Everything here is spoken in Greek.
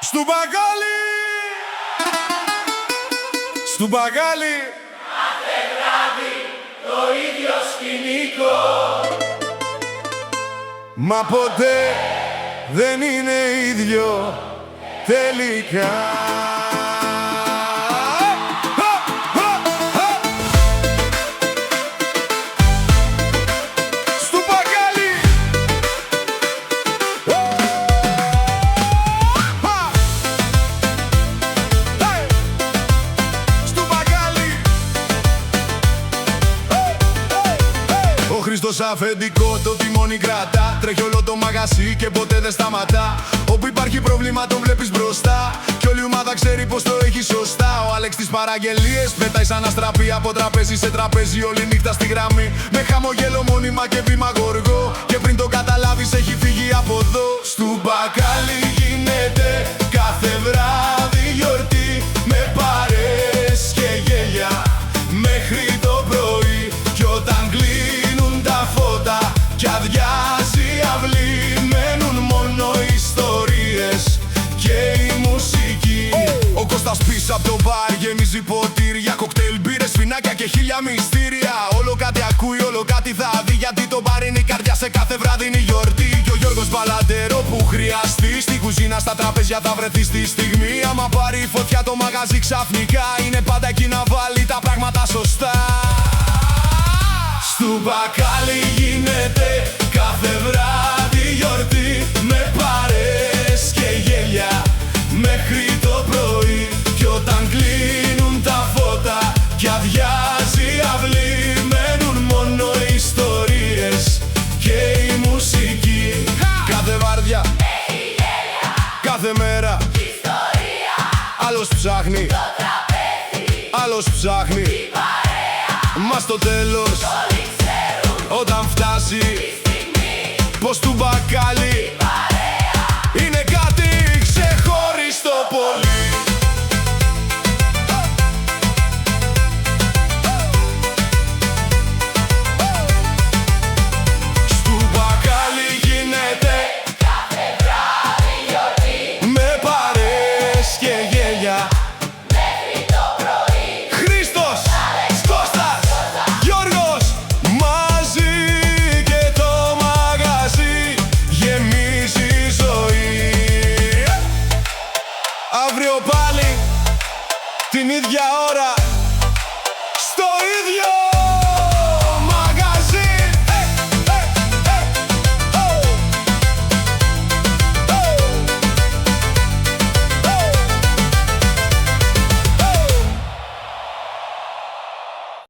Στου μπακάλι, στου μπακάλι, κάθε βράδυ το ίδιο σκηνικό. μα ποτέ δεν είναι ίδιο τελικά. Στου μπακάλι, στου μπακάλι. Ο Χριστός αφεντικό το τιμόνι κρατά. Τρέχει όλο το μαγαζί και ποτέ δεν σταματά. Όπου υπάρχει πρόβλημα τον βλέπεις μπροστά. Κι όλη η ομάδα ξέρει πως το έχει σωστά. Ο Άλεξ τις παραγγελίες πετάει σαν αστραπή. Από τραπέζι σε τραπέζι όλη νύχτα στη γραμμή. Με χαμογέλο μόνιμα και βήμα γοργό. Και πριν το καταλάβεις έχει φύγει από εδώ. Στου μπακάλι γίνεται κάθε βράδυ γιορτή. Με παρέες και γέλια μέχρι το πρωί. Κι όταν κλείνουν τα φώτα κι αδειάζει η αυλή, μένουν μόνο ιστορίες και η μουσική. Ο Κώστας πίσω από το μπαρ γεμίζει ποτήρια, κοκτέιλ, μπύρες, φινάκια και χίλια μυστήρια. Όλο κάτι ακούει, όλο κάτι θα δει, γιατί το μπαρ είναι η καρδιά σε κάθε βράδυνη γιορτή. Και ο Γιώργος Μπαλαντέρο που χρειαστεί στην κουζίνα στα τραπέζια θα βρεθεί στη στιγμή. Άμα πάρει φωτιά το μαγαζί ξαφνικά, είναι πάντα εκεί να βάλει τα πράγματα σωστά. Στου μπακάλι γίνεται κάθε βράδυ γιορτή. Με παρέες και γέλια μέχρι το πρωί. Κι όταν κλείνουν τα φώτα κι αδειάζει η αυλή, μένουν μόνο ιστορίες και η μουσική. Κάθε βάρδια Έχει γέλια, κάθε μέρα ιστορία. άλλος ψάχνει, Το τραπέζι, άλλος ψάχνει. η παρέα, Μα στο τέλος όλοι ξέρουν όταν φτάσει τη στιγμή. πως του μπακάλι Η παρέα είναι κάτι ξεχωριστό πολύ. Στου μπακάλι γίνεται κάθε βράδυ γιορτή. με παρέες και γέλια. Μέχρι το πρωί Χρήστος, Κώστας, Γιώργος μαζί, και το μαγαζί γεμίζει ζωή. Αύριο πάλι την ίδια ώρα